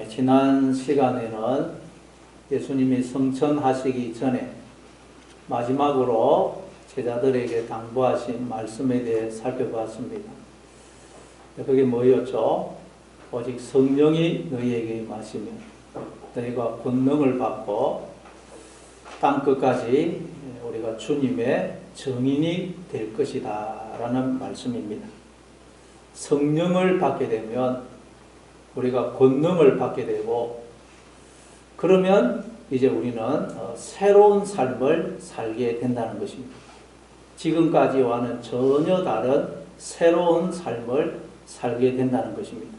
지난 시간에는 예수님이 성천하시기 전에 마지막으로 제자들에게 당부하신 말씀에 대해 살펴봤습니다. 그게 뭐였죠? 오직 성령이 너희에게 임하시면 너희가 권능을 받고 땅끝까지 우리가 주님의 증인이 될 것이다 라는 말씀입니다. 성령을 받게 되면 우리가 권능을 받게 되고, 그러면 이제 우리는 새로운 삶을 살게 된다는 것입니다. 지금까지와는 전혀 다른 새로운 삶을 살게 된다는 것입니다.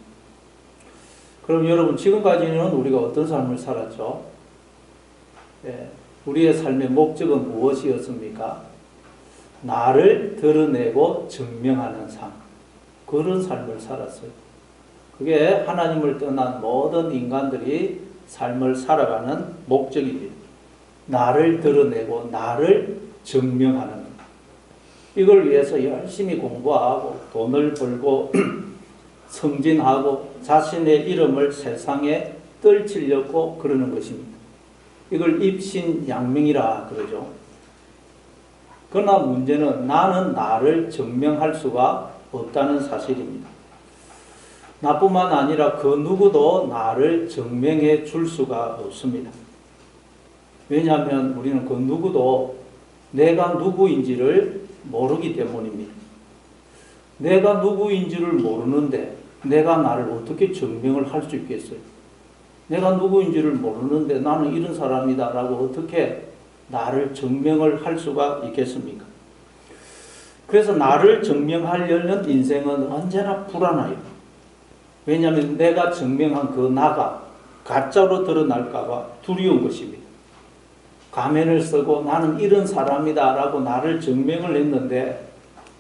그럼 여러분, 지금까지는 우리가 어떤 삶을 살았죠? 우리의 삶의 목적은 무엇이었습니까? 나를 드러내고 증명하는 삶, 그런 삶을 살았어요. 그게 하나님을 떠난 모든 인간들이 삶을 살아가는 목적입니다. 나를 드러내고 나를 증명하는 것. 이걸 위해서 열심히 공부하고 돈을 벌고 승진하고 자신의 이름을 세상에 떨치려고 그러는 것입니다. 이걸 입신양명이라 그러죠. 그러나 문제는 나는 나를 증명할 수가 없다는 사실입니다. 나뿐만 아니라 그 누구도 나를 증명해 줄 수가 없습니다. 왜냐하면 우리는 그 누구도 내가 누구인지를 모르기 때문입니다. 내가 누구인지를 모르는데 내가 나를 어떻게 증명을 할 수 있겠어요? 내가 누구인지를 모르는데 나는 이런 사람이다 라고 어떻게 나를 증명을 할 수가 있겠습니까? 그래서 나를 증명하려는 인생은 언제나 불안해요. 왜냐하면 내가 증명한 그 나가 가짜로 드러날까봐 두려운 것입니다. 가면을 쓰고 나는 이런 사람이다 라고 나를 증명을 했는데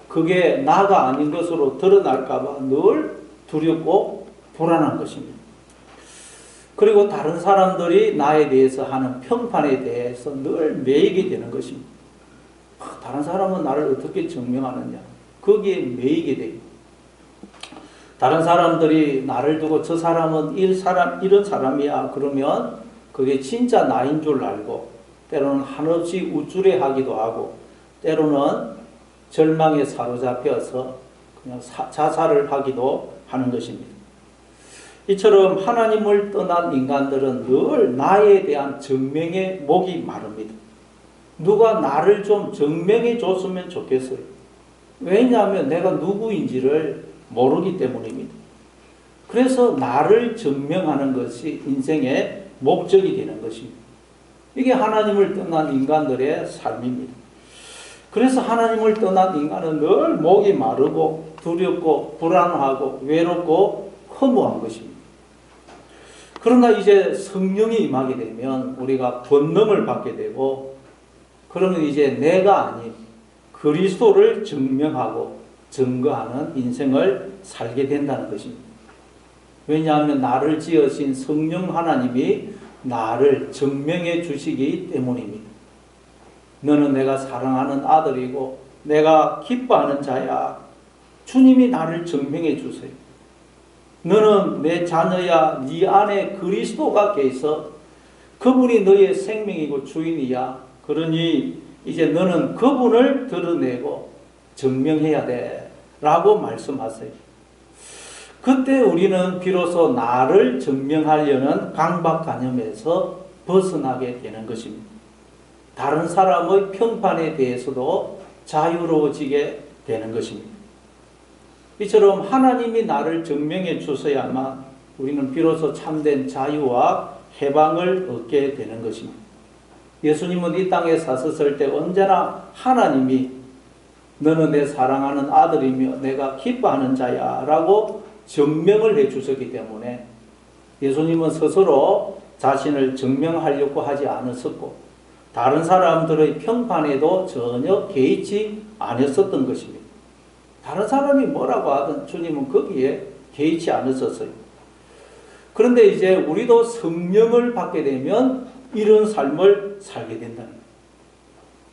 그게 나가 아닌 것으로 드러날까봐 늘 두렵고 불안한 것입니다. 그리고 다른 사람들이 나에 대해서 하는 평판에 대해서 늘 매이게 되는 것입니다. 다른 사람은 나를 어떻게 증명하느냐, 거기에 매이게 돼요. 다른 사람들이 나를 두고 저 사람은 이런 사람이야 그러면 그게 진짜 나인 줄 알고 때로는 한없이 우쭐해하기도 하고 때로는 절망에 사로잡혀서 그냥 자살을 하기도 하는 것입니다. 이처럼 하나님을 떠난 인간들은 늘 나에 대한 증명에 목이 마릅니다. 누가 나를 좀 증명해 줬으면 좋겠어요. 왜냐하면 내가 누구인지를 모르기 때문입니다. 그래서 나를 증명하는 것이 인생의 목적이 되는 것입니다. 이게 하나님을 떠난 인간들의 삶입니다. 그래서 하나님을 떠난 인간은 늘 목이 마르고 두렵고 불안하고 외롭고 허무한 것입니다. 그러나 이제 성령이 임하게 되면 우리가 권능을 받게 되고, 그러면 이제 내가 아닌 그리스도를 증명하고 증거하는 인생을 살게 된다는 것입니다. 왜냐하면 나를 지으신 성령 하나님이 나를 증명해 주시기 때문입니다. 너는 내가 사랑하는 아들이고 내가 기뻐하는 자야. 주님이 나를 증명해 주세요. 너는 내 자녀야. 네 안에 그리스도가 계셔. 그분이 너의 생명이고 주인이야. 그러니 이제 너는 그분을 드러내고 증명해야 돼 라고 말씀하세요. 그때 우리는 비로소 나를 증명하려는 강박관념에서 벗어나게 되는 것입니다. 다른 사람의 평판에 대해서도 자유로워지게 되는 것입니다. 이처럼 하나님이 나를 증명해 주셔야만 우리는 비로소 참된 자유와 해방을 얻게 되는 것입니다. 예수님은 이 땅에 사셨을 때 언제나 하나님이 너는 내 사랑하는 아들이며 내가 기뻐하는 자야 라고 증명을 해 주셨기 때문에 예수님은 스스로 자신을 증명하려고 하지 않았었고 다른 사람들의 평판에도 전혀 개의치 않았었던 것입니다. 다른 사람이 뭐라고 하든 주님은 거기에 개의치 않았었어요. 그런데 이제 우리도 성령을 받게 되면 이런 삶을 살게 된다는 거예요.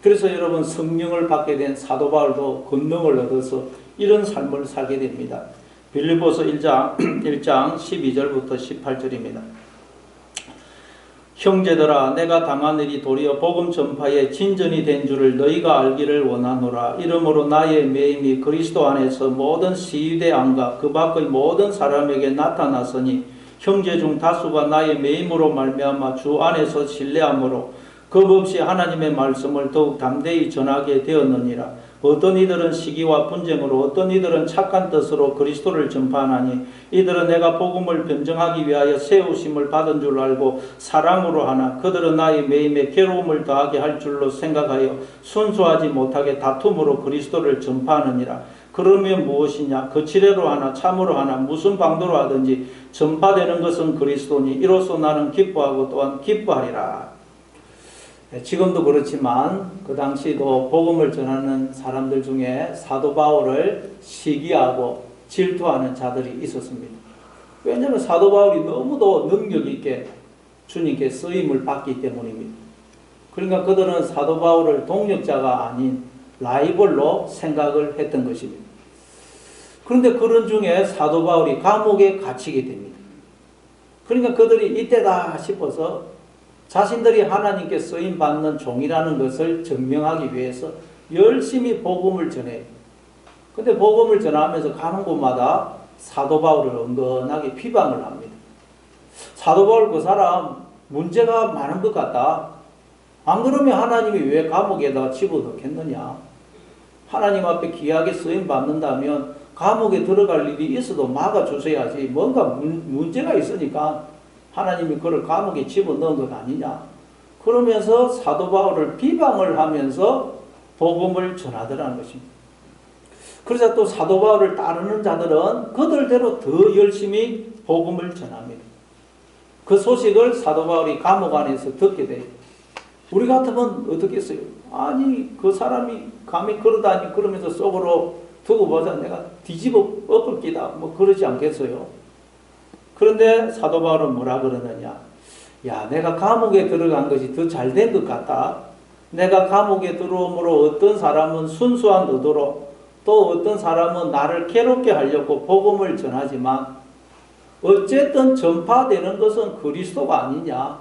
그래서 여러분, 성령을 받게 된 사도 바울도 권능을 얻어서 이런 삶을 살게 됩니다. 빌립보서 1장 12절부터 18절입니다. 형제들아 내가 당한 일이 도리어 복음 전파에 진전이 된 줄을 너희가 알기를 원하노라. 이러므로 나의 매임이 그리스도 안에서 모든 시유대 안과 그 밖의 모든 사람에게 나타났으니 형제 중 다수가 나의 매임으로 말미암아 주 안에서 신뢰함으로 겁없이 하나님의 말씀을 더욱 담대히 전하게 되었느니라. 어떤 이들은 시기와 분쟁으로 어떤 이들은 착한 뜻으로 그리스도를 전파하나니 이들은 내가 복음을 변증하기 위하여 세우심을 받은 줄 알고 사랑으로 하나 그들은 나의 매임에 괴로움을 더하게 할 줄로 생각하여 순수하지 못하게 다툼으로 그리스도를 전파하느니라. 그러면 무엇이냐? 거칠애로 하나 참으로 하나 무슨 방도로 하든지 전파되는 것은 그리스도니 이로써 나는 기뻐하고 또한 기뻐하리라. 지금도 그렇지만 그 당시도 복음을 전하는 사람들 중에 사도 바울을 시기하고 질투하는 자들이 있었습니다. 왜냐하면 사도 바울이 너무도 능력 있게 주님께 쓰임을 받기 때문입니다. 그러니까 그들은 사도 바울을 동력자가 아닌 라이벌로 생각을 했던 것입니다. 그런데 그런 중에 사도 바울이 감옥에 갇히게 됩니다. 그러니까 그들이 이때다 싶어서 자신들이 하나님께 쓰임받는 종이라는 것을 증명하기 위해서 열심히 복음을 전해요. 근데 복음을 전하면서 가는 곳마다 사도 바울을 은근하게 비방을 합니다. 사도 바울 그 사람 문제가 많은 것 같다. 안 그러면 하나님이 왜 감옥에다가 집어넣겠느냐. 하나님 앞에 귀하게 쓰임받는다면 감옥에 들어갈 일이 있어도 막아주셔야지. 뭔가 문제가 있으니까 하나님이 그를 감옥에 집어넣은 것 아니냐. 그러면서 사도 바울을 비방을 하면서 복음을 전하더라는 것입니다. 그래서 또 사도 바울을 따르는 자들은 그들대로 더 열심히 복음을 전합니다. 그 소식을 사도 바울이 감옥 안에서 듣게 돼요. 우리 같으면 어떻겠어요? 아니 그 사람이 감히 그러다니 그러면서 속으로 두고 보자 내가 뒤집어 엎을 기다 뭐 그러지 않겠어요? 그런데 사도 바울은 뭐라 그러느냐. 야 내가 감옥에 들어간 것이 더 잘된 것 같다. 내가 감옥에 들어옴으로 어떤 사람은 순수한 의도로 또 어떤 사람은 나를 괴롭게 하려고 복음을 전하지만 어쨌든 전파되는 것은 그리스도가 아니냐.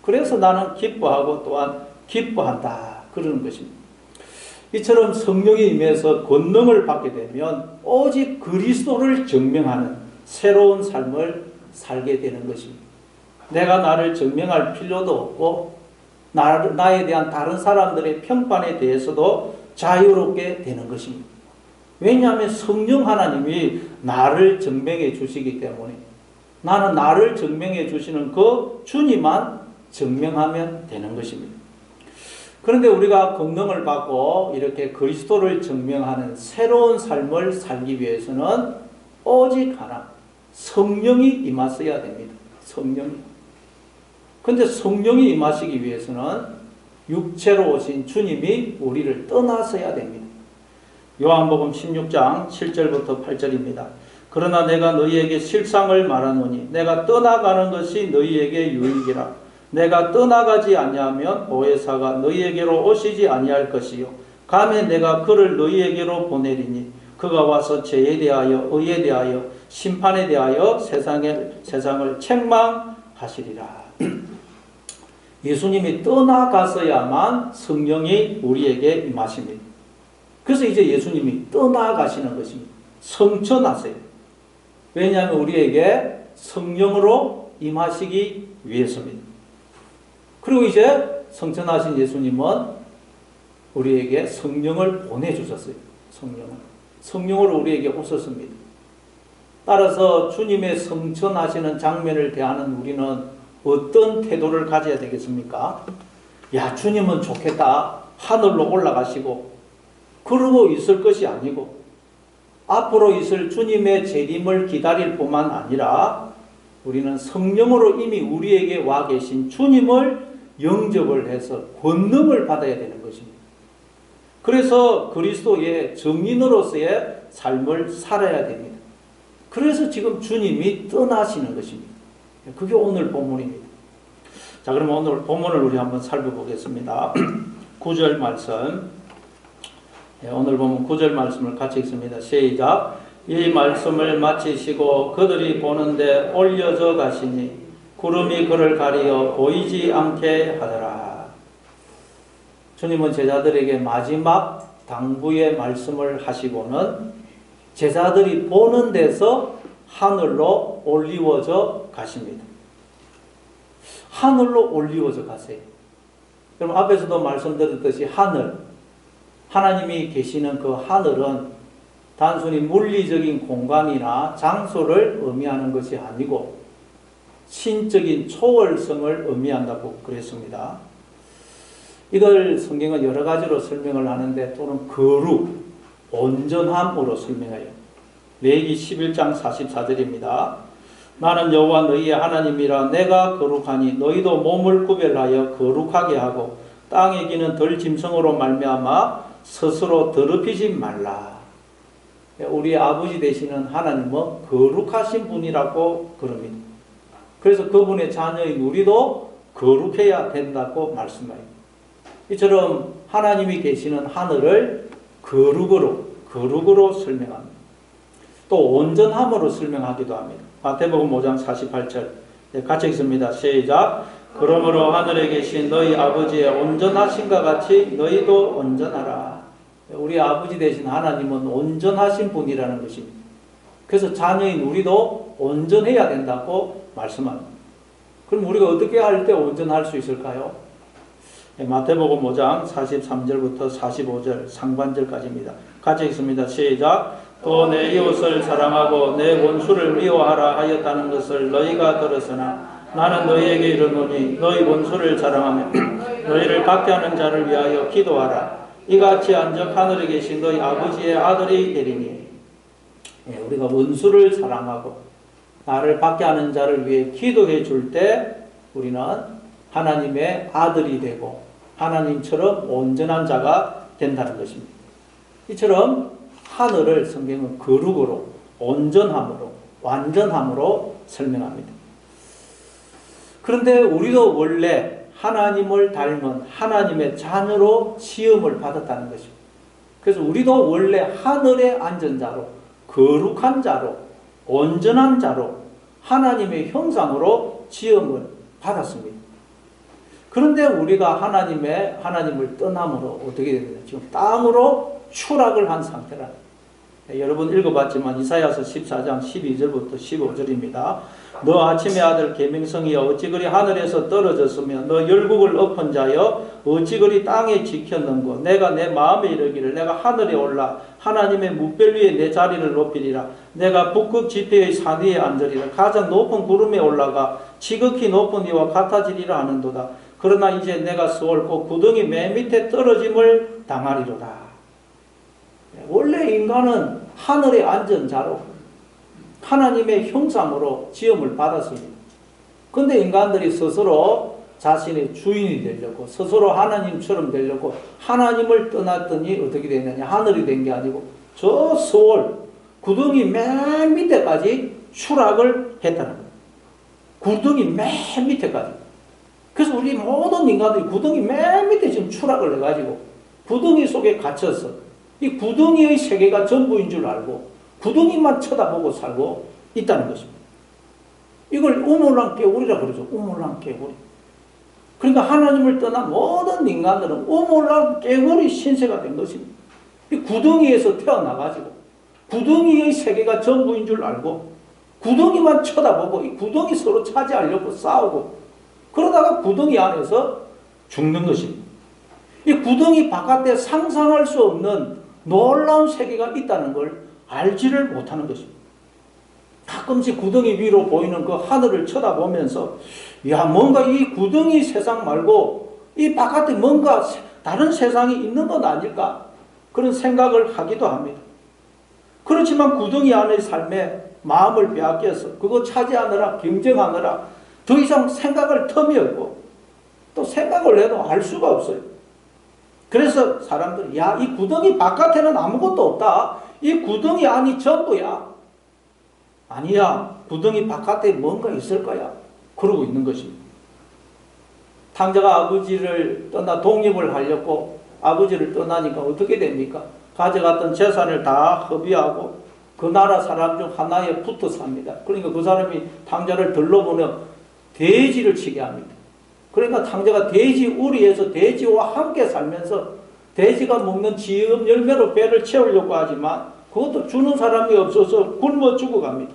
그래서 나는 기뻐하고 또한 기뻐한다. 그러는 것입니다. 이처럼 성령이 임해서 권능을 받게 되면 오직 그리스도를 증명하는 새로운 삶을 살게 되는 것입니다. 내가 나를 증명할 필요도 없고 나에 대한 다른 사람들의 평판에 대해서도 자유롭게 되는 것입니다. 왜냐하면 성령 하나님이 나를 증명해 주시기 때문에 나는 나를 증명해 주시는 그 주님만 증명하면 되는 것입니다. 그런데 우리가 권능을 받고 이렇게 그리스도를 증명하는 새로운 삶을 살기 위해서는 오직 하나 성령이 임하셔야 됩니다. 성령이. 근데 성령이 임하시기 위해서는 육체로 오신 주님이 우리를 떠나셔야 됩니다. 요한복음 16장 7절부터 8절입니다. 그러나 내가 너희에게 실상을 말하노니 내가 떠나가는 것이 너희에게 유익이라. 내가 떠나가지 아니하면 보혜사가 너희에게로 오시지 아니할 것이요 가매 내가 그를 너희에게로 보내리니 그가 와서 죄에 대하여 의에 대하여 심판에 대하여 세상을 책망하시리라. 예수님이 떠나가서야만 성령이 우리에게 임하십니다. 그래서 이제 예수님이 떠나가시는 것입니다. 성천하세요. 왜냐하면 우리에게 성령으로 임하시기 위해서입니다. 그리고 이제 성천하신 예수님은 우리에게 성령을 보내주셨어요. 성령으로 우리에게 오셨습니다. 따라서 주님의 성천하시는 장면을 대하는 우리는 어떤 태도를 가져야 되겠습니까? 야, 주님은 좋겠다. 하늘로 올라가시고 그러고 있을 것이 아니고 앞으로 있을 주님의 재림을 기다릴 뿐만 아니라 우리는 성령으로 이미 우리에게 와 계신 주님을 영접을 해서 권능을 받아야 되는 것입니다. 그래서 그리스도의 증인으로서의 삶을 살아야 됩니다. 그래서 지금 주님이 떠나시는 것입니다. 그게 오늘 본문입니다. 자, 그러면 오늘 본문을 우리 한번 살펴보겠습니다. 9절 말씀. 오늘 보면 9절 말씀을 같이 읽습니다. 시작. 이 말씀을 마치시고 그들이 보는데 올려져 가시니 구름이 그를 가리어 보이지 않게 하더라. 주님은 제자들에게 마지막 당부의 말씀을 하시고는 제자들이 보는 데서 하늘로 올리워져 가십니다. 하늘로 올리워져 가세요. 그럼 앞에서도 말씀드렸듯이 하늘, 하나님이 계시는 그 하늘은 단순히 물리적인 공간이나 장소를 의미하는 것이 아니고 신적인 초월성을 의미한다고 그랬습니다. 이걸 성경은 여러 가지로 설명을 하는데 또는 거룩, 온전함으로 설명해요. 레위기 11장 44절입니다. 나는 여호와 너희의 하나님이라. 내가 거룩하니 너희도 몸을 구별하여 거룩하게 하고 땅에 기는 덜 짐승으로 말미암아 스스로 더럽히지 말라. 우리 아버지 되시는 하나님은 거룩하신 분이라고 그럽니다. 그래서 그분의 자녀인 우리도 거룩해야 된다고 말씀해요. 이처럼 하나님이 계시는 하늘을 거룩으로 설명합니다. 또 온전함으로 설명하기도 합니다. 마태복음 5장 48절 같이 읽습니다. 시작. 그러므로 하늘에 계신 너희 아버지의 온전하심과 같이 너희도 온전하라. 우리 아버지 되신 하나님은 온전하신 분이라는 것입니다. 그래서 자녀인 우리도 온전해야 된다고 말씀합니다. 그럼 우리가 어떻게 할 때 온전할 수 있을까요? 마태복음 5장 43절부터 45절 상반절까지입니다. 같이 읽습니다. 시작. 또 내 이웃을 사랑하고 내 원수를 미워하라 하였다는 것을 너희가 들었으나 나는 너희에게 이르노니 너희 원수를 사랑하며 너희를 박해하는 자를 위하여 기도하라. 이같이 한즉 하늘에 계신 너희 아버지의 아들이 되리니. 우리가 원수를 사랑하고 나를 박해하는 자를 위해 기도해 줄 때 우리는 하나님의 아들이 되고 하나님처럼 온전한 자가 된다는 것입니다. 이처럼 하늘을 성경은 거룩으로, 온전함으로, 완전함으로 설명합니다. 그런데 우리도 원래 하나님을 닮은 하나님의 자녀로 시험을 받았다는 것입니다. 그래서 우리도 원래 하늘에 앉은 자로, 거룩한 자로, 온전한 자로 하나님의 형상으로 시험을 받았습니다. 그런데 우리가 하나님을 떠남으로 어떻게 됩니까? 지금 땅으로 추락을 한 상태라. 여러분 읽어봤지만 이사야서 14장 12절부터 15절입니다. 너 아침의 아들 계명성이여 어찌 그리 하늘에서 떨어졌으며 너 열국을 엎은 자여 어찌 그리 땅에 지켰는고 내가 내 마음에 이르기를 내가 하늘에 올라 하나님의 뭇별 위에 내 자리를 높이리라. 내가 북극 지폐의 산 위에 앉으리라. 가장 높은 구름에 올라가 지극히 높은 이와 같아지리라 하는도다. 그러나 이제 내가 수월고 구덩이 맨 밑에 떨어짐을 당하리로다. 원래 인간은 하늘에 앉은 자로 하나님의 형상으로 지음을 받았습니다. 그런데 인간들이 스스로 자신의 주인이 되려고 스스로 하나님처럼 되려고 하나님을 떠났더니 어떻게 되느냐. 하늘이 된 게 아니고 저 수월 구덩이 맨 밑에까지 추락을 했다는 거예요. 구덩이 맨 밑에까지. 그래서 우리 모든 인간들이 구덩이 맨 밑에 지금 추락을 해가지고 구덩이 속에 갇혀서 이 구덩이의 세계가 전부인 줄 알고 구덩이만 쳐다보고 살고 있다는 것입니다. 이걸 우물랑개구리라 그러죠. 우물랑개구리. 그러니까 하나님을 떠난 모든 인간들은 우물랑개구리 신세가 된 것입니다. 이 구덩이에서 태어나가지고 구덩이의 세계가 전부인 줄 알고 구덩이만 쳐다보고 이 구덩이 서로 차지하려고 싸우고 그러다가 구덩이 안에서 죽는 것입니다. 이 구덩이 바깥에 상상할 수 없는 놀라운 세계가 있다는 걸 알지를 못하는 것입니다. 가끔씩 구덩이 위로 보이는 그 하늘을 쳐다보면서 야 뭔가 이 구덩이 세상 말고 이 바깥에 뭔가 다른 세상이 있는 건 아닐까 그런 생각을 하기도 합니다. 그렇지만 구덩이 안의 삶에 마음을 빼앗겨서 그거 차지하느라 경쟁하느라 더 이상 생각할 틈이 없고 또 생각을 해도 알 수가 없어요. 그래서 사람들이 야 이 구덩이 바깥에는 아무것도 없다. 이 구덩이 안이 전부야. 아니야. 구덩이 바깥에 뭔가 있을 거야. 그러고 있는 것입니다. 탕자가 아버지를 떠나 독립을 하려고 아버지를 떠나니까 어떻게 됩니까? 가져갔던 재산을 다 허비하고 그 나라 사람 중 하나에 붙어 삽니다. 그러니까 그 사람이 탕자를 들러보면 돼지를 치게 합니다. 그러니까 탕자가 돼지 우리에서 돼지와 함께 살면서 돼지가 먹는 지음 열매로 배를 채우려고 하지만 그것도 주는 사람이 없어서 굶어 죽어갑니다.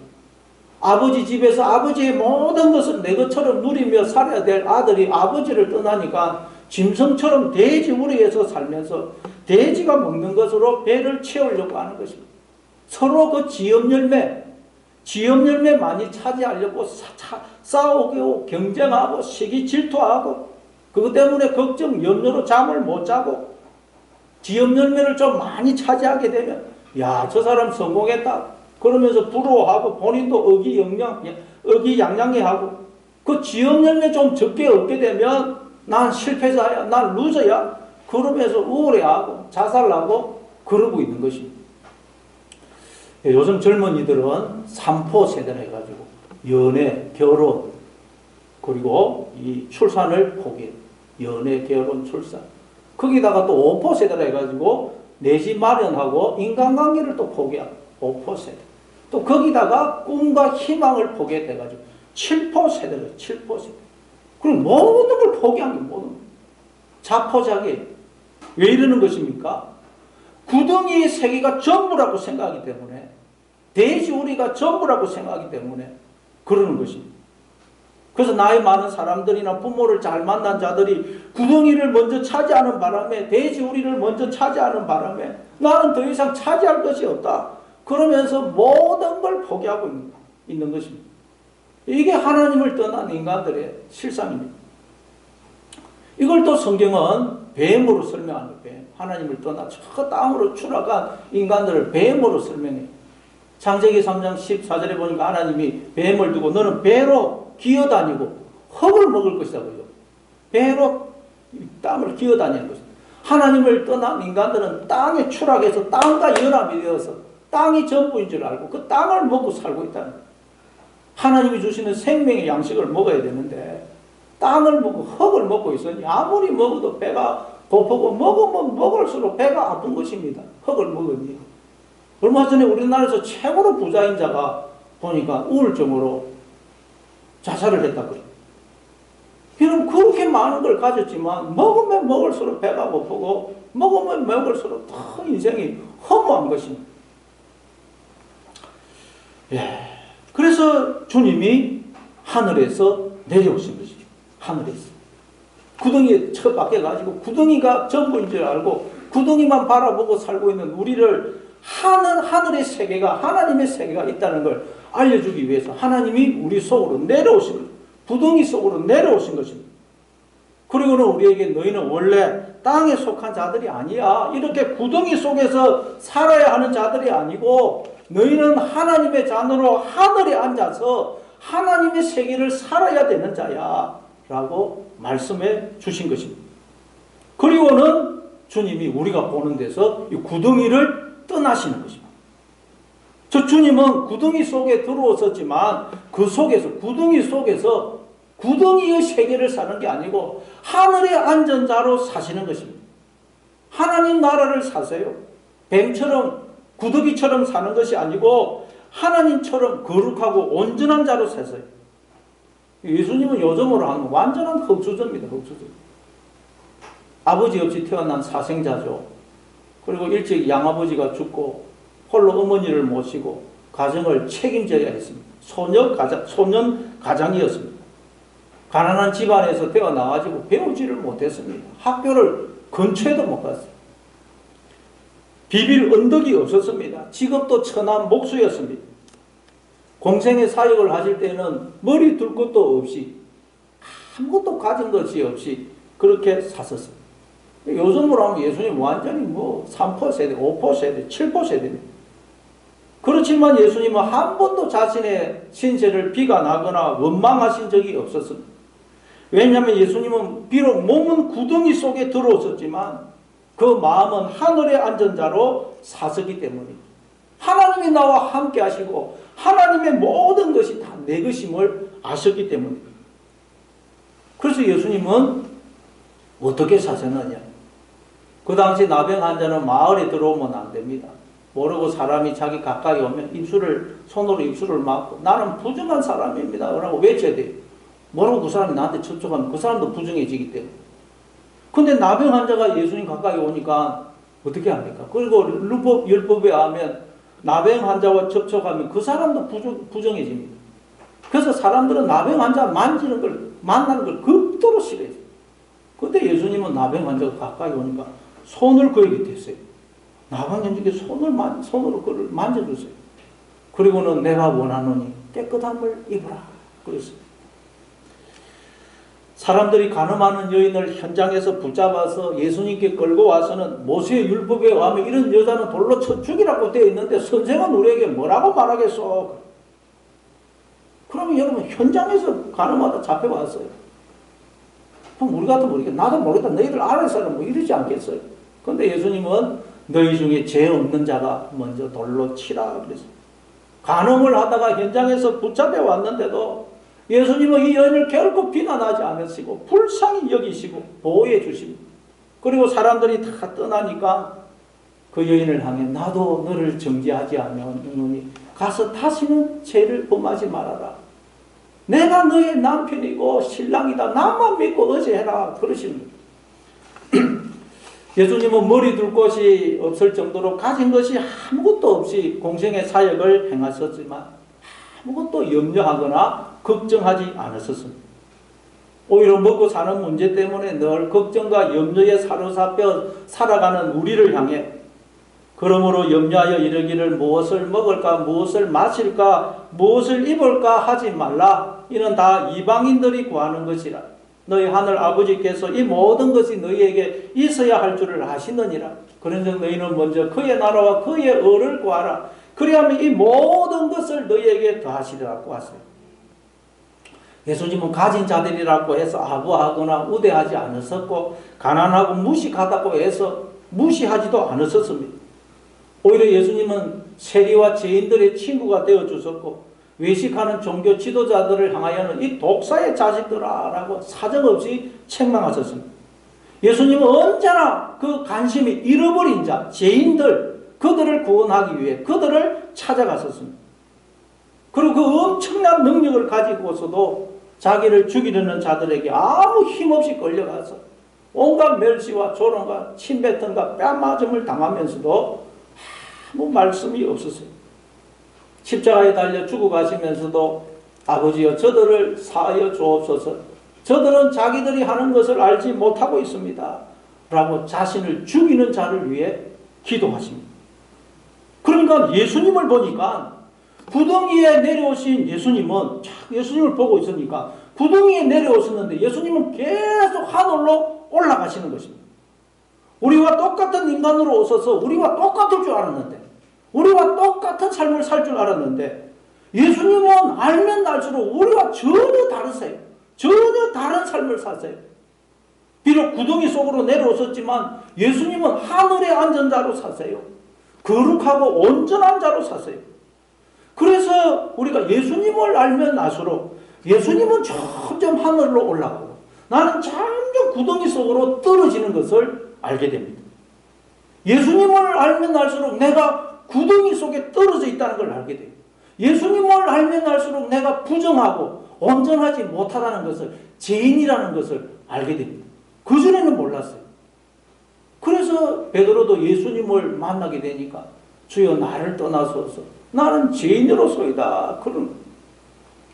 아버지 집에서 아버지의 모든 것을 내 것처럼 누리며 살아야 될 아들이 아버지를 떠나니까 짐승처럼 돼지 우리에서 살면서 돼지가 먹는 것으로 배를 채우려고 하는 것입니다. 서로 그 지음 열매 많이 차지하려고 싸우고 경쟁하고 시기 질투하고 그것 때문에 걱정 염려로 잠을 못 자고 지음 열매를 좀 많이 차지하게 되면 야, 저 사람 성공했다 그러면서 부러워하고 본인도 의기양양해하고 그 지음 열매 좀 적게 얻게 되면 난 실패자야, 난 루저야 그러면서 우울해하고 자살하고 그러고 있는 것입니다. 요즘 젊은이들은 삼포 세대라 해가지고 연애, 결혼 그리고 이 출산을 포기해요. 연애, 결혼, 출산. 거기다가 또 오포 세대라 해가지고 내 집 마련하고 인간관계를 또 포기하고 오포 세대. 또 거기다가 꿈과 희망을 포기해가지고 칠포 세대래요. 칠포 세대. 그럼 모든 걸 포기한 게 모든 거. 자포자기. 왜 이러는 것입니까? 구덩이의 세계가 전부라고 생각하기 때문에 돼지 우리가 전부라고 생각하기 때문에 그러는 것입니다. 그래서 나이 많은 사람들이나 부모를 잘 만난 자들이 구덩이를 먼저 차지하는 바람에 돼지 우리를 먼저 차지하는 바람에 나는 더 이상 차지할 것이 없다. 그러면서 모든 걸 포기하고 있는 것입니다. 이게 하나님을 떠난 인간들의 실상입니다. 이걸 또 성경은 뱀으로 설명합니다. 뱀. 하나님을 떠나 저 땅으로 추락한 인간들을 뱀으로 설명해요. 창세기 3장 14절에 보니까 하나님이 뱀을 두고 너는 배로 기어다니고 흙을 먹을 것이다. 배로 땅을 기어다니는 것이다. 하나님을 떠난 인간들은 땅에 추락해서 땅과 연합이 되어서 땅이 전부인 줄 알고 그 땅을 먹고 살고 있다는 거예요. 하나님이 주시는 생명의 양식을 먹어야 되는데 땅을 먹고 흙을 먹고 있으니 아무리 먹어도 배가 고프고 먹으면 먹을수록 배가 아픈 것입니다. 흙을 먹으니. 얼마 전에 우리나라에서 최고로 부자인 자가 보니까 우울증으로 자살을 했다 그래요. 그럼 그렇게 많은 걸 가졌지만 먹으면 먹을수록 배가 고프고 먹으면 먹을수록 더 인생이 허무한 것입니다. 예. 그래서 주님이 하늘에서 내려오신 것이죠. 하늘에서. 구덩이에 처박혀가지고 구덩이가 전부인 줄 알고 구덩이만 바라보고 살고 있는 우리를 하늘의 세계가 하나님의 세계가 있다는 걸 알려주기 위해서 하나님이 우리 속으로 내려오신 거죠. 구덩이 속으로 내려오신 것입니다. 그리고는 우리에게 너희는 원래 땅에 속한 자들이 아니야. 이렇게 구덩이 속에서 살아야 하는 자들이 아니고 너희는 하나님의 자녀로 하늘에 앉아서 하나님의 세계를 살아야 되는 자야. 라고 말씀해 주신 것입니다. 그리고는 주님이 우리가 보는 데서 이 구덩이를 떠나시는 것입니다. 저 주님은 구덩이 속에 들어오셨지만 그 속에서 구덩이 속에서 구덩이의 세계를 사는 게 아니고 하늘의 앉은 자로 사시는 것입니다. 하나님 나라를 사세요. 뱀처럼 구더기처럼 사는 것이 아니고 하나님처럼 거룩하고 온전한 자로 사세요. 예수님은 요즘으로 하면 완전한 흑수저입니다. 흑수저. 아버지 없이 태어난 사생자죠. 그리고 일찍 양아버지가 죽고 홀로 어머니를 모시고 가정을 책임져야 했습니다. 소년 가장이었습니다. 가난한 집안에서 태어나가지고 배우지를 못했습니다. 학교를 근처에도 못 갔어요. 비빌 언덕이 없었습니다. 직업도 천한 목수였습니다. 공생의 사역을 하실 때는 머리 둘 것도 없이 아무것도 가진 것이 없이 그렇게 사셨습니다. 요즘으로 하면 예수님 완전히 3포 세대, 5포 세대, 7포 세대입니다. 그렇지만 예수님은 한 번도 자신의 신세를 비관하거나 원망하신 적이 없었습니다. 왜냐하면 예수님은 비록 몸은 구덩이 속에 들어왔었지만 그 마음은 하늘에 앉은 자로 사셨기 때문입니다. 하나님이 나와 함께 하시고 하나님의 모든 것이 다 내 것임을 아셨기 때문입니다. 그래서 예수님은 어떻게 사셨느냐? 그 당시 나병 환자는 마을에 들어오면 안 됩니다. 모르고 사람이 자기 가까이 오면 손으로 입술을 막고 나는 부정한 사람입니다 라고 외쳐야 돼요. 모르고 그 사람이 나한테 접촉하면 그 사람도 부정해지기 때문에. 근데 나병 환자가 예수님 가까이 오니까 어떻게 합니까? 그리고 율법에 하면 나병 환자와 접촉하면 그 사람도 부정해집니다. 그래서 사람들은 나병 환자 만나는 걸 극도로 싫어해요. 근데 예수님은 나병 환자가 가까이 오니까 손을 그에게 댔어요. 나병 환자에게 손으로 그를 만져주세요. 그리고는 내가 원하노니 깨끗함을 입으라. 그랬어요. 사람들이 간음하는 여인을 현장에서 붙잡아서 예수님께 끌고 와서는 모세의 율법에 의하면 이런 여자는 돌로 쳐 죽이라고 되어 있는데 선생은 우리에게 뭐라고 말하겠어? 그러면 여러분 현장에서 간음하다 잡혀왔어요. 그럼 우리 같으면 모르겠다. 나도 모르겠다. 너희들 알아서는 뭐 이러지 않겠어요? 근데 예수님은 너희 중에 죄 없는 자가 먼저 돌로 치라 그랬어요. 간음을 하다가 현장에서 붙잡혀 왔는데도 예수님은 이 여인을 결코 비난하지 않으시고 불쌍히 여기시고 보호해 주십니다. 그리고 사람들이 다 떠나니까 그 여인을 향해 나도 너를 정죄하지 않으니 가서 다시는 죄를 범하지 말아라. 내가 너의 남편이고 신랑이다. 나만 믿고 의지해라. 그러십니다. 예수님은 머리 둘 곳이 없을 정도로 가진 것이 아무것도 없이 공생의 사역을 행하셨지만 아무것도 염려하거나 걱정하지 않으셨습니다. 오히려 먹고 사는 문제 때문에 늘 걱정과 염려에 사로잡혀 살아가는 우리를 향해 그러므로 염려하여 이르기를 무엇을 먹을까 무엇을 마실까 무엇을 입을까 하지 말라. 이는 다 이방인들이 구하는 것이라. 너희 하늘 아버지께서 이 모든 것이 너희에게 있어야 할 줄을 아시느니라. 그런즉 너희는 먼저 그의 나라와 그의 의를 구하라. 그리하면 이 모든 것을 너희에게 더하시리라고 하세요. 예수님은 가진 자들이라고 해서 아부하거나 우대하지 않으셨고 가난하고 무식하다고 해서 무시하지도 않으셨습니다. 오히려 예수님은 세리와 죄인들의 친구가 되어주셨고 외식하는 종교 지도자들을 향하여는 이 독사의 자식들아 라고 사정없이 책망하셨습니다. 예수님은 언제나 그 관심이 잃어버린 자, 죄인들, 그들을 구원하기 위해 그들을 찾아갔었습니다. 그리고 그 엄청난 능력을 가지고서도 자기를 죽이려는 자들에게 아무 힘없이 끌려가서 온갖 멸시와 조롱과 침뱉음과 뺨맞음을 당하면서도 아무 말씀이 없었어요. 십자가에 달려 죽어가시면서도 아버지여 저들을 사하여 주옵소서. 저들은 자기들이 하는 것을 알지 못하고 있습니다. 라고 자신을 죽이는 자를 위해 기도하십니다. 그러니까 예수님을 보니까 구덩이에 내려오신 예수님을 보고 있으니까 구덩이에 내려오셨는데 예수님은 계속 하늘로 올라가시는 것입니다. 우리와 똑같은 인간으로 오셔서 우리와 똑같을 줄 알았는데 우리와 똑같은 삶을 살 줄 알았는데 예수님은 알면 알수록 우리와 전혀 다르세요. 전혀 다른 삶을 사세요. 비록 구덩이 속으로 내려오셨지만 예수님은 하늘에 앉은 자로 사세요. 거룩하고 온전한 자로 사세요. 그래서 우리가 예수님을 알면 알수록 예수님은 점점 하늘로 올라가고 나는 점점 구덩이 속으로 떨어지는 것을 알게 됩니다. 예수님을 알면 알수록 내가 구덩이 속에 떨어져 있다는 걸 알게 돼요. 예수님을 알면 알수록 내가 부정하고 온전하지 못하다는 것을, 죄인이라는 것을 알게 됩니다. 그전에는 몰랐어요. 그래서 베드로도 예수님을 만나게 되니까 주여 나를 떠나소서 나는 죄인으로소이다. 그런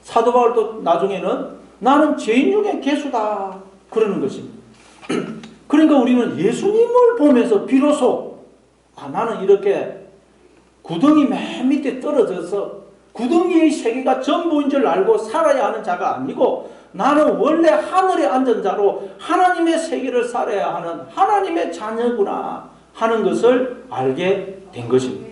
사도 바울도 나중에는 나는 죄인 중에 괴수다. 그러는 것입니다. 그러니까 우리는 예수님을 보면서 비로소 나는 이렇게 구덩이 맨 밑에 떨어져서 구덩이의 세계가 전부인 줄 알고 살아야 하는 자가 아니고 나는 원래 하늘에 앉은 자로 하나님의 세계를 살아야 하는 하나님의 자녀구나 하는 것을 알게 된 것입니다.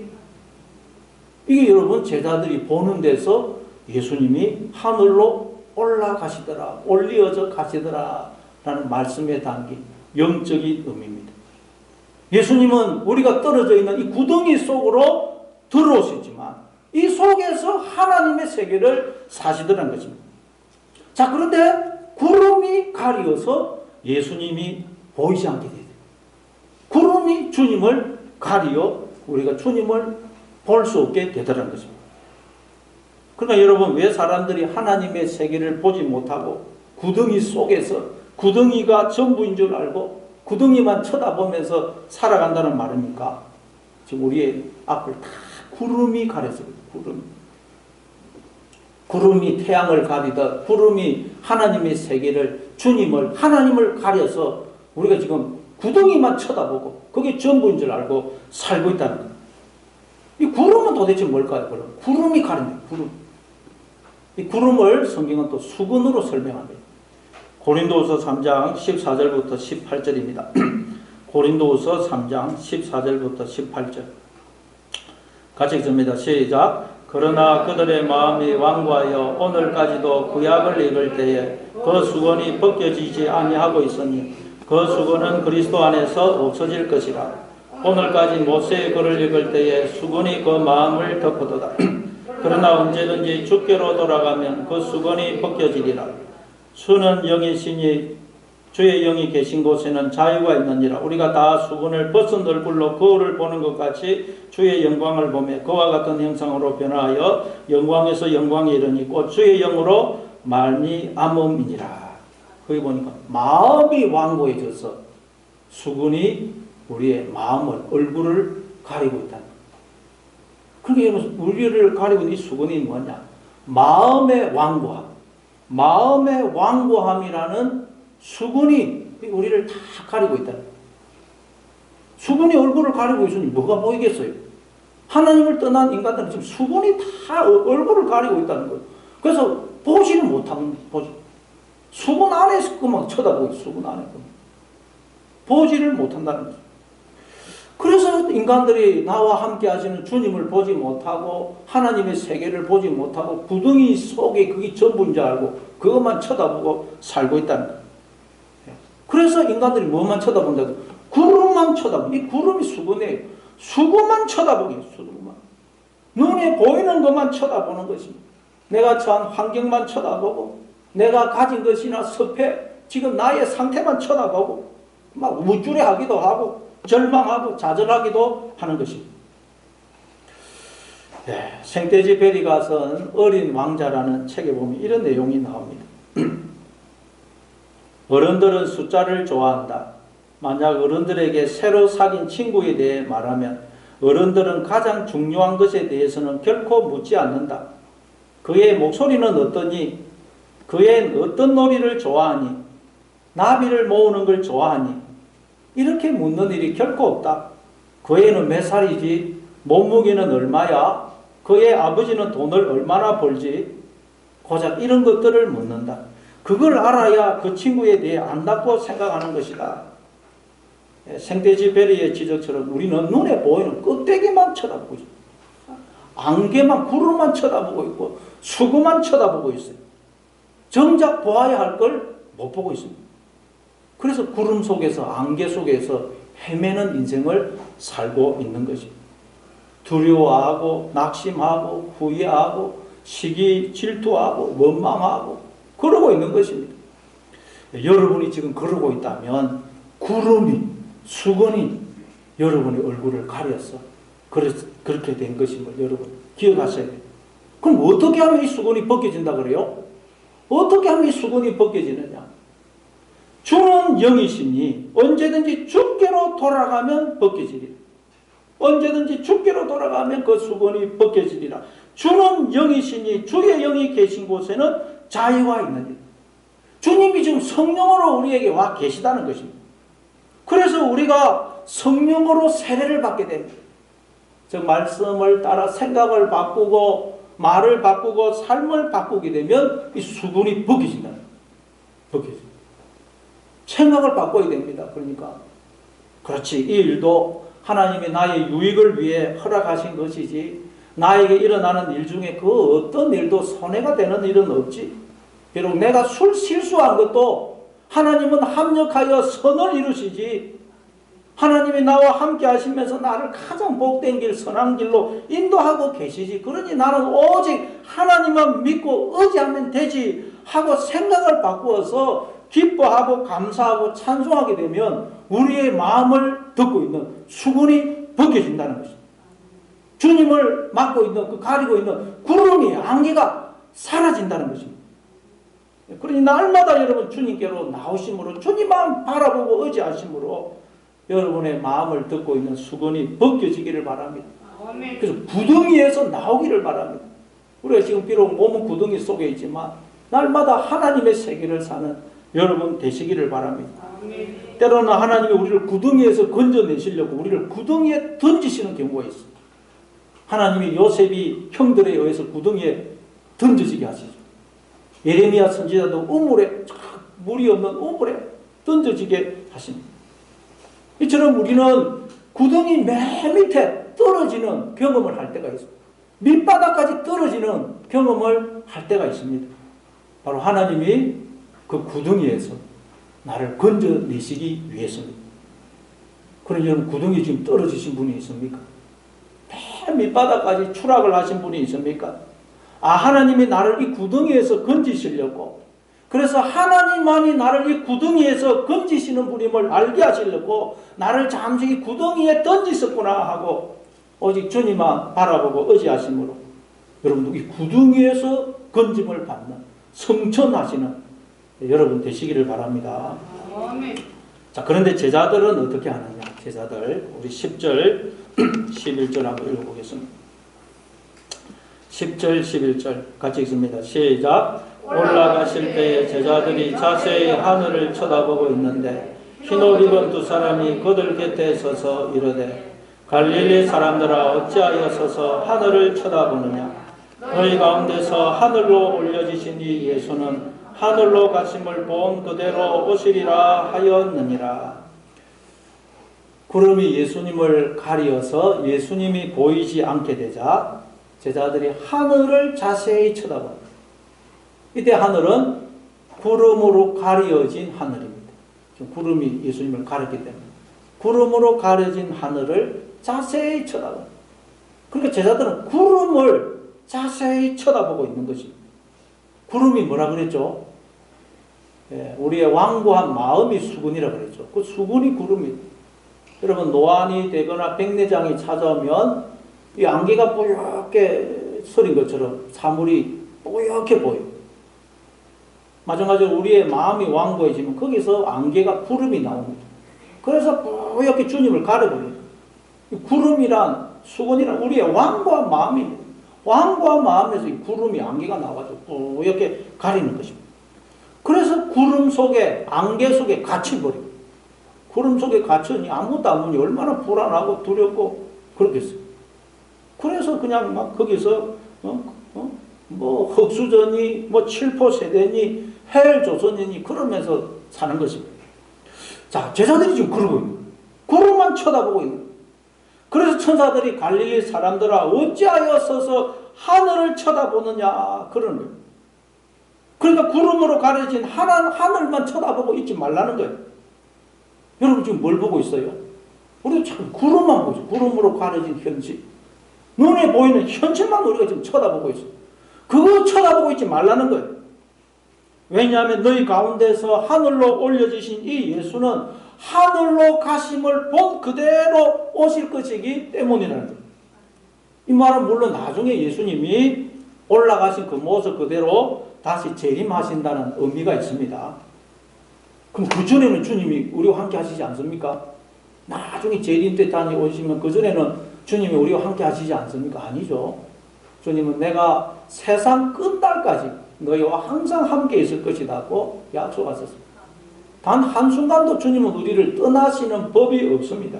이게 여러분 제자들이 보는 데서 예수님이 하늘로 올라가시더라, 올리어져 가시더라 라는 말씀에 담긴 영적인 의미입니다. 예수님은 우리가 떨어져 있는 이 구덩이 속으로 들어오셨지만 이 속에서 하나님의 세계를 사시더라는 것입니다. 자, 그런데 구름이 가리어서 예수님이 보이지 않게 돼요. 구름이 주님을 가리어 우리가 주님을 볼 수 없게 되더라는 것입니다. 그러니까 여러분, 왜 사람들이 하나님의 세계를 보지 못하고 구덩이 속에서 구덩이가 전부인 줄 알고 구덩이만 쳐다보면서 살아간다는 말입니까? 지금 우리의 앞을 다 구름이 가렸습니다. 구름이 태양을 가리듯 구름이 하나님의 세계를, 주님을, 하나님을 가려서 우리가 지금 구덩이만 쳐다보고 그게 전부인 줄 알고 살고 있다는 거예요. 이 구름은 도대체 뭘까요? 그럼 구름이 가린다. 구름. 이 구름을 성경은 또 수건으로 설명합니다. 고린도후서 3장 14절부터 18절입니다. 고린도후서 3장 14절부터 18절. 같이 읽습니다. 시작. 그러나 그들의 마음이 완고하여 오늘까지도 구약을 읽을 때에 그 수건이 벗겨지지 아니하고 있으니 그 수건은 그리스도 안에서 없어질 것이라. 오늘까지 모세의 글을 읽을 때에 수건이 그 마음을 덮어도다. 그러나 언제든지 주께로 돌아가면 그 수건이 벗겨지리라. 주는 영이시니 주의 영이 계신 곳에는 자유가 있느니라. 우리가 다 수건을 벗은 얼굴로 거울을 보는 것 같이 주의 영광을 보며 그와 같은 형상으로 변화하여 영광에서 영광에 이르니 곧 주의 영으로 말미암음이니라. 거기 보니까 마음이 완고해져서 수건이 우리의 마음을, 얼굴을 가리고 있다는 거예요. 그러니까 우리를 가리고 있는 이 수건이 뭐냐? 마음의 완고함. 마음의 완고함이라는 수건이 우리를 다 가리고 있다는 거예요. 수건이 얼굴을 가리고 있으니 뭐가 보이겠어요? 하나님을 떠난 인간들은 지금 수건이 다 얼굴을 가리고 있다는 거예요. 그래서 보지는 못하는 거죠. 수건 안에서 그만 쳐다보고 있어요. 수건 안에. 보지를 못한다는 거죠. 그래서 인간들이 나와 함께 하시는 주님을 보지 못하고 하나님의 세계를 보지 못하고 구덩이 속에 그게 전부인 줄 알고 그것만 쳐다보고 살고 있다는 거예요. 그래서 인간들이 뭐만 쳐다본다고? 구름만 쳐다보고, 이 구름이 수건이에요. 수건만 쳐다보게, 수건만. 눈에 보이는 것만 쳐다보는 것입니다. 내가 처한 환경만 쳐다보고 내가 가진 것이나 섭해 지금 나의 상태만 쳐다보고 막 우쭐해하기도 하고 절망하고 좌절하기도 하는 것입니다. 네, 생떼지 베리가 쓴 어린 왕자라는 책에 보면 이런 내용이 나옵니다. 어른들은 숫자를 좋아한다. 만약 어른들에게 새로 사귄 친구에 대해 말하면 어른들은 가장 중요한 것에 대해서는 결코 묻지 않는다. 그의 목소리는 어떠니? 그의 어떤 놀이를 좋아하니? 나비를 모으는 걸 좋아하니? 이렇게 묻는 일이 결코 없다. 그 애는 몇 살이지? 몸무게는 얼마야? 그의 아버지는 돈을 얼마나 벌지? 고작 이런 것들을 묻는다. 그걸 알아야 그 친구에 대해 안다고 생각하는 것이다. 생떼지 베리의 지적처럼 우리는 눈에 보이는 껍데기만 쳐다보고 있어요. 안개만, 구름만 쳐다보고 있고 수구만 쳐다보고 있어요. 정작 보아야 할 걸 못 보고 있습니다. 그래서 구름 속에서, 안개 속에서 헤매는 인생을 살고 있는 것입니다. 두려워하고 낙심하고 후회하고 시기 질투하고 원망하고 그러고 있는 것입니다. 여러분이 지금 그러고 있다면 구름이, 수건이 여러분의 얼굴을 가려서 그렇게 된 것인 걸 여러분 기억하셔야 돼요. 그럼 어떻게 하면 이 수건이 벗겨진다 그래요? 어떻게 하면 이 수건이 벗겨지느냐? 주는 영이시니 언제든지 주께로 돌아가면 벗겨지리라. 언제든지 주께로 돌아가면 그 수건이 벗겨지리라. 주는 영이시니 주의 영이 계신 곳에는 자유가 있느니라. 주님이 지금 성령으로 우리에게 와 계시다는 것입니다. 그래서 우리가 성령으로 세례를 받게 됩니다. 즉 말씀을 따라 생각을 바꾸고 말을 바꾸고 삶을 바꾸게 되면 이 수건이 벗겨진다. 벗겨진다. 생각을 바꿔야 됩니다. 그러니까 그렇지, 이 일도 하나님이 나의 유익을 위해 허락하신 것이지 나에게 일어나는 일 중에 그 어떤 일도 손해가 되는 일은 없지. 비록 내가 실수한 것도 하나님은 합력하여 선을 이루시지, 하나님이 나와 함께 하시면서 나를 가장 복된 길, 선한 길로 인도하고 계시지. 그러니 나는 오직 하나님만 믿고 의지하면 되지 하고 생각을 바꾸어서 기뻐하고 감사하고 찬송하게 되면 우리의 마음을 듣고 있는 수건이 벗겨진다는 것입니다. 주님을 막고 있는 그 가리고 있는 구름이 안개가 사라진다는 것입니다. 그러니 날마다 여러분 주님께로 나오심으로 주님만 바라보고 의지하심으로 여러분의 마음을 듣고 있는 수건이 벗겨지기를 바랍니다. 그래서 구덩이에서 나오기를 바랍니다. 우리가 지금 비록 몸은 구덩이 속에 있지만 날마다 하나님의 세계를 사는 여러분 되시기를 바랍니다. 때로는 하나님이 우리를 구덩이에서 건져내시려고 우리를 구덩이에 던지시는 경우가 있습니다. 하나님이 요셉이 형들에 의해서 구덩이에 던져지게 하시죠. 예레미야 선지자도 우물에, 물이 없는 우물에 던져지게 하십니다. 이처럼 우리는 구덩이 맨 밑에 떨어지는 경험을 할 때가 있습니다. 밑바닥까지 떨어지는 경험을 할 때가 있습니다. 바로 하나님이 그 구덩이에서 나를 건져내시기 위해서입니다. 그러니 여러분 구덩이 지금 떨어지신 분이 있습니까? 맨 밑바닥까지 추락을 하신 분이 있습니까? 하나님이 나를 이 구덩이에서 건지시려고, 그래서 하나님만이 나를 이 구덩이에서 건지시는 분임을 알게 하시려고 나를 잠시 이 구덩이에 던지셨구나 하고 오직 주님만 바라보고 의지하심으로 여러분도 이 구덩이에서 건짐을 받는 성천하시는 여러분 되시기를 바랍니다. 자, 그런데 제자들은 어떻게 하느냐? 제자들 우리 10절 11절 한번 읽어보겠습니다. 10절 11절 같이 읽습니다. 시작. 올라가실 때에 제자들이 자세히 하늘을 쳐다보고 있는데 흰옷 입은 두 사람이 그들 곁에 서서 이르되 갈릴리 사람들아 어찌하여 서서 하늘을 쳐다보느냐? 너희 가운데서 하늘로 올려지신 이 예수는 하늘로 가심을 본 그대로 오시리라 하였느니라. 구름이 예수님을 가리어서 예수님이 보이지 않게 되자 제자들이 하늘을 자세히 쳐다봅니다. 이때 하늘은 구름으로 가려진 하늘입니다. 구름이 예수님을 가렸기 때문에 구름으로 가려진 하늘을 자세히 쳐다봅니다. 그러니까 제자들은 구름을 자세히 쳐다보고 있는 것입니다. 구름이 뭐라 그랬죠? 우리의 완고한 마음이 수군이라 그랬죠. 그 수군이 구름이에요. 여러분 노안이 되거나 백내장이 찾아오면 이 안개가 뽀얗게 서린 것처럼 사물이 뽀얗게 보여요. 마찬가지로 우리의 마음이 완고해지면 거기서 안개가 구름이 나옵니다. 그래서 뽀얗게 주님을 가려버려요. 구름이란 수건이란 우리의 완고한 마음입니다. 완고한 마음에서 이 구름이 안개가 나와가지고 뽀얗게 가리는 것입니다. 그래서 구름 속에 안개 속에 갇혀버려요. 구름 속에 갇혀니 아무것도 안 보니 얼마나 불안하고 두렵고 그렇겠어요. 그래서 그냥 막 거기서 뭐 흑수저니 뭐 칠포세대니 헬조선이니 그러면서 사는 것입니다. 자, 제자들이 지금 그러고 있는 거예요. 구름만 쳐다보고 있는 거예요. 그래서 천사들이 갈릴리 사람들아 어찌하여 서서 하늘을 쳐다보느냐 그러는 거예요. 그러니까 구름으로 가려진 하늘만 쳐다보고 있지 말라는 거예요. 여러분 지금 뭘 보고 있어요? 우리도 자꾸 구름만 보죠. 구름으로 가려진 현실. 눈에 보이는 현실만 우리가 지금 쳐다보고 있어요. 그거 쳐다보고 있지 말라는 거예요. 왜냐하면 너희 가운데서 하늘로 올려지신 이 예수는 하늘로 가심을 본 그대로 오실 것이기 때문이라는 거예요. 이 말은 물론 나중에 예수님이 올라가신 그 모습 그대로 다시 재림하신다는 의미가 있습니다. 그럼 그 전에는 주님이 우리와 함께 하시지 않습니까? 나중에 재림 때 다녀오시면 그 전에는 주님이 우리와 함께 하시지 않습니까? 아니죠. 주님은 내가 세상 끝날까지 너희와 항상 함께 있을 것이라고 약속하셨습니다. 단 한순간도 주님은 우리를 떠나시는 법이 없습니다.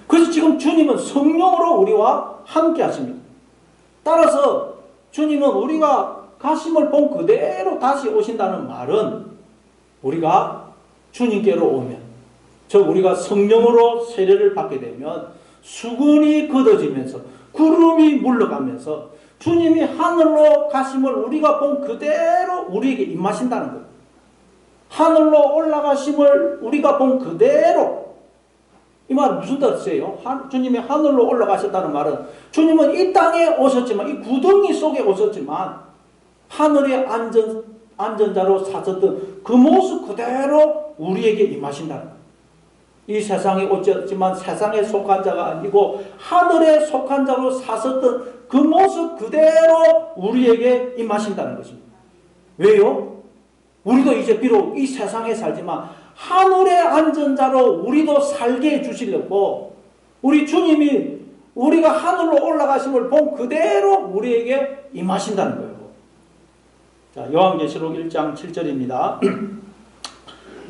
그래서 지금 주님은 성령으로 우리와 함께 하십니다. 따라서 주님은 우리가 가심을 본 그대로 다시 오신다는 말은 우리가 주님께로 오면, 즉 우리가 성령으로 세례를 받게 되면 수건이 걷어지면서 구름이 물러가면서 주님이 하늘로 가심을 우리가 본 그대로 우리에게 임하신다는 거예요. 하늘로 올라가심을 우리가 본 그대로. 이 말은 무슨 뜻이에요? 주님이 하늘로 올라가셨다는 말은 주님은 이 땅에 오셨지만 이 구덩이 속에 오셨지만 하늘의 안전자로 사셨던 그 모습 그대로 우리에게 임하신다는 거예요. 이 세상에 어쩌지만 세상에 속한 자가 아니고 하늘에 속한 자로 사셨던 그 모습 그대로 우리에게 임하신다는 것입니다. 왜요? 우리도 이제 비록 이 세상에 살지만 하늘에 앉은 자로 우리도 살게 해주시려고 우리 주님이 우리가 하늘로 올라가심을 본 그대로 우리에게 임하신다는 거예요. 자, 요한계시록 1장 7절입니다.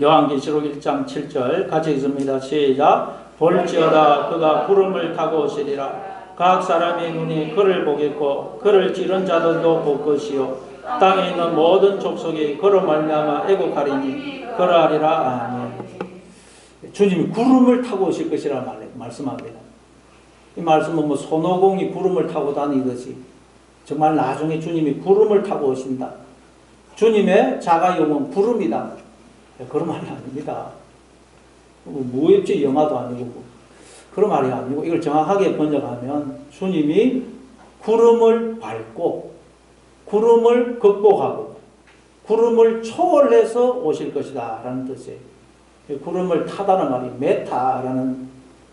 요한계시록 1장 7절 같이 읽습니다. 시작. 볼지어다 그가 구름을 타고 오시리라. 각 사람의 눈이 그를 보겠고 그를 찌른 자들도 볼 것이요 땅에 있는 모든 족속이 그로 말미암아 애곡하리니 그러하리라. 아멘. 주님이 구름을 타고 오실 것이라 말씀합니다. 이 말씀은 뭐 손오공이 구름을 타고 다니듯이 정말 나중에 주님이 구름을 타고 오신다. 주님의 자가용은 구름이다. 그런 말이 아닙니다. 무협지 영화도 아니고 그런 말이 아니고 이걸 정확하게 번역하면 주님이 구름을 밟고 구름을 극복하고 구름을 초월해서 오실 것이다 라는 뜻이에요. 구름을 타다는 말이 메타라는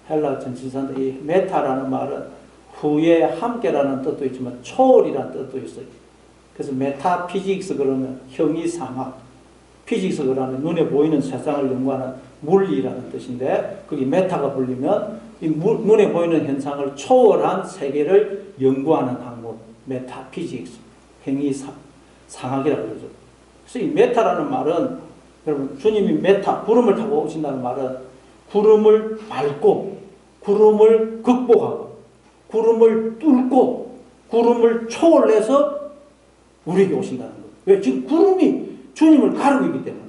헬라 전치사인데 이 메타라는 말은 후에 함께라는 뜻도 있지만 초월이라는 뜻도 있어요. 그래서 메타피직스 그러면 형이상학, 피직스 그러면 눈에 보이는 세상을 연구하는 물리라는 뜻인데 거기 메타가 불리면 이 눈에 보이는 현상을 초월한 세계를 연구하는 학문 메타피직스, 행위상학이라고 그러죠. 그래서 이 메타라는 말은 여러분 주님이 메타, 구름을 타고 오신다는 말은 구름을 밟고 구름을 극복하고 구름을 뚫고 구름을 초월해서 우리에게 오신다는 거예요. 왜? 지금 구름이 주님을 가르고 있기 때문에.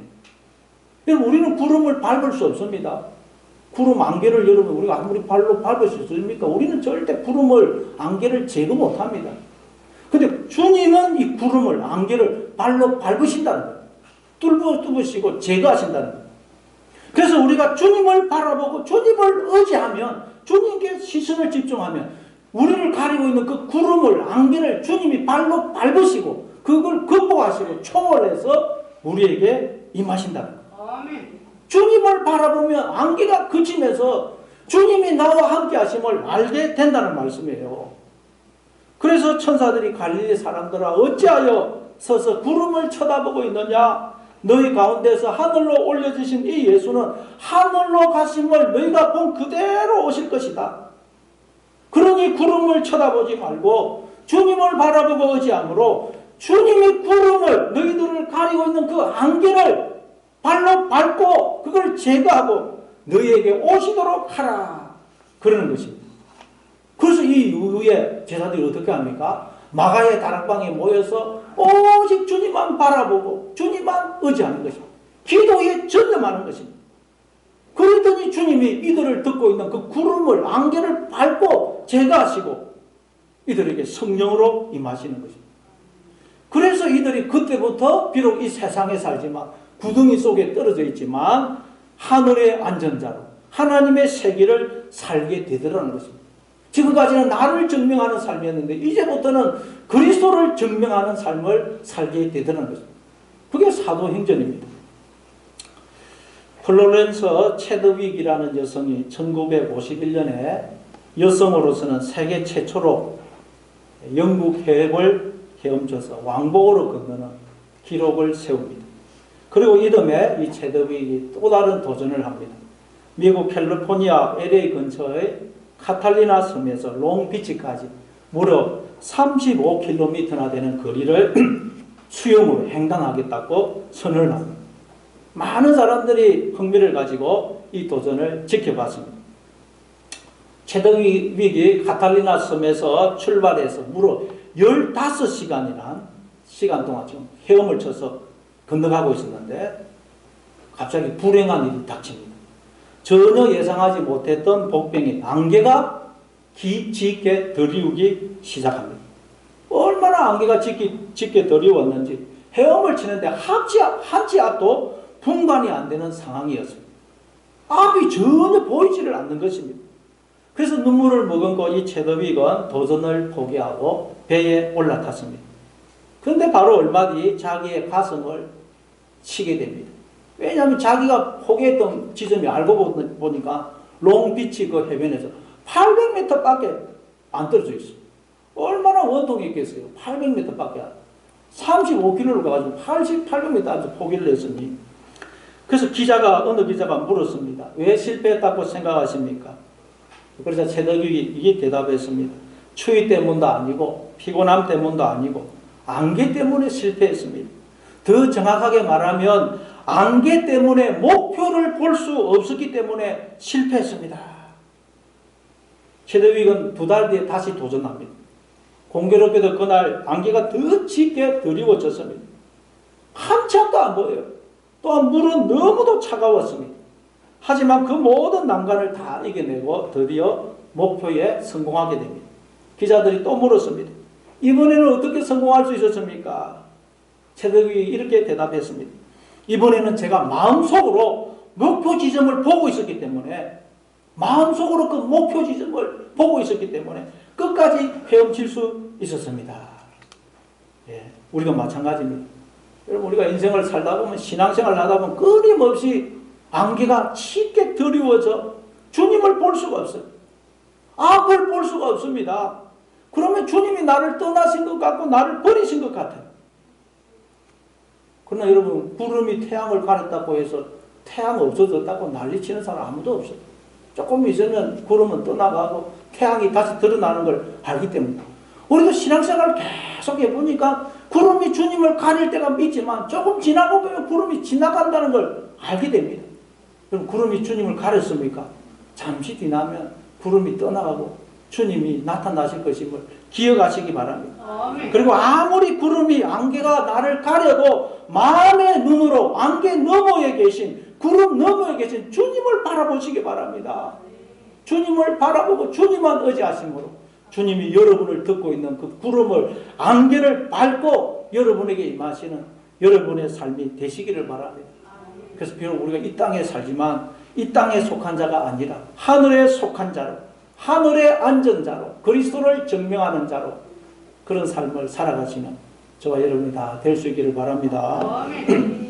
여러분 우리는 구름을 밟을 수 없습니다. 구름 안개를 여러분 우리가 아무리 발로 밟을 수 있습니까? 우리는 절대 구름을 안개를 제거 못합니다. 근데 주님은 이 구름을 안개를 발로 밟으신다는 거예요. 뚫으시고 제거하신다는 거예요. 그래서 우리가 주님을 바라보고 주님을 의지하면 주님께 시선을 집중하면 우리를 가리고 있는 그 구름을 안개를 주님이 발로 밟으시고 그걸 극복하시고 초월해서 우리에게 임하신다는 거예요. 아멘. 주님을 바라보면 안개가 그치면서 주님이 나와 함께 하심을 알게 된다는 말씀이에요. 그래서 천사들이 갈릴리 사람들아 어찌하여 서서 구름을 쳐다보고 있느냐? 너희 가운데서 하늘로 올려주신 이 예수는 하늘로 가심을 너희가 본 그대로 오실 것이다. 그러니 구름을 쳐다보지 말고 주님을 바라보고 의지함으로 주님이 구름을 너희들을 가리고 있는 그 안개를 발로 밟고 그걸 제거하고 너희에게 오시도록 하라. 그러는 것입니다. 그래서 이 이후에 제자들이 어떻게 합니까? 마가의 다락방에 모여서 오직 주님만 바라보고 주님만 의지하는 것입니다. 기도에 전념하는 것입니다. 그랬더니 주님이 이들을 듣고 있는 그 구름을 안개를 밟고 제거하시고 이들에게 성령으로 임하시는 것입니다. 그래서 이들이 그때부터 비록 이 세상에 살지만 구덩이 속에 떨어져 있지만 하늘의 안전자로 하나님의 세계를 살게 되더라는 것입니다. 지금까지는 나를 증명하는 삶이었는데 이제부터는 그리스도를 증명하는 삶을 살게 되더라는 것입니다. 그게 사도행전입니다. 플로렌스 체드윅이라는 여성이 1951년에 여성으로서는 세계 최초로 영국 해협을 헤엄쳐서 왕복으로 건너는 기록을 세웁니다. 그리고 이듬해 이 체드윅이 또 다른 도전을 합니다. 미국 캘리포니아 LA 근처의 카탈리나 섬에서 롱비치까지 무려 35km나 되는 거리를 수영으로 횡단하겠다고 선언을 합니다. 많은 사람들이 흥미를 가지고 이 도전을 지켜봤습니다. 체드윅이 카탈리나 섬에서 출발해서 무려 15시간이라는 시간 동안 지금 헤엄을 쳐서 건너가고 있었는데 갑자기 불행한 일이 닥칩니다. 전혀 예상하지 못했던 복병이 안개가 짙게 드리우기 시작합니다. 얼마나 안개가 짙게 드리웠는지 헤엄을 치는데 한치 앞도 분간이 안 되는 상황이었습니다. 앞이 전혀 보이지를 않는 것입니다. 그래서 눈물을 머금고 이 체드윅은 도전을 포기하고 배에 올라탔습니다. 그런데 바로 얼마 뒤 자기의 가슴을 치게 됩니다. 왜냐하면 자기가 포기했던 지점이 알고 보니까 롱비치 그 해변에서 800m밖에 안 떨어져 있어. 얼마나 원통이 있겠어요. 800m밖에 35km를 가가지고 800m에서 포기를 했으니. 그래서 어느 기자가 물었습니다. 왜 실패했다고 생각하십니까? 그래서 최덕익이 이게 대답했습니다. 추위 때문도 아니고 피곤함 때문도 아니고 안개 때문에 실패했습니다. 더 정확하게 말하면 안개 때문에 목표를 볼 수 없었기 때문에 실패했습니다. 최덕익은 2달 뒤에 다시 도전합니다. 공교롭게도 그날 안개가 더 짙게 드리워졌습니다. 한참도 안 보여요. 또한 물은 너무도 차가웠습니다. 하지만 그 모든 난관을 다 이겨내고 드디어 목표에 성공하게 됩니다. 기자들이 또 물었습니다. 이번에는 어떻게 성공할 수 있었습니까? 최덕익이 이렇게 대답했습니다. 이번에는 제가 마음속으로 목표 지점을 보고 있었기 때문에 마음속으로 그 목표 지점을 보고 있었기 때문에 끝까지 헤엄칠 수 있었습니다. 예, 우리가 마찬가지입니다. 여러분 우리가 인생을 살다 보면 신앙생활을 하다 보면 끊임없이 안개가 짙게 드리워져 주님을 볼 수가 없어요. 앞을 볼 수가 없습니다. 그러면 주님이 나를 떠나신 것 같고 나를 버리신 것 같아요. 그러나 여러분 구름이 태양을 가렸다고 해서 태양 없어졌다고 난리치는 사람 아무도 없어요. 조금 있으면 구름은 떠나가고 태양이 다시 드러나는 걸 알기 때문에 우리도 신앙생활을 계속 해보니까 구름이 주님을 가릴 때가 있지만 조금 지나고 보면 구름이 지나간다는 걸 알게 됩니다. 그럼 구름이 주님을 가렸습니까? 잠시 지나면 구름이 떠나가고 주님이 나타나실 것임을 기억하시기 바랍니다. 아멘. 그리고 아무리 구름이 안개가 나를 가려도 마음의 눈으로 안개 너머에 계신 구름 너머에 계신 주님을 바라보시기 바랍니다. 주님을 바라보고 주님만 의지하심으로 주님이 여러분을 듣고 있는 그 구름을 안개를 밟고 여러분에게 임하시는 여러분의 삶이 되시기를 바랍니다. 그래서 비록 우리가 이 땅에 살지만 이 땅에 속한 자가 아니라 하늘에 속한 자로 하늘의 안전자로 그리스도를 증명하는 자로 그런 삶을 살아가시는 저와 여러분이 다 될 수 있기를 바랍니다.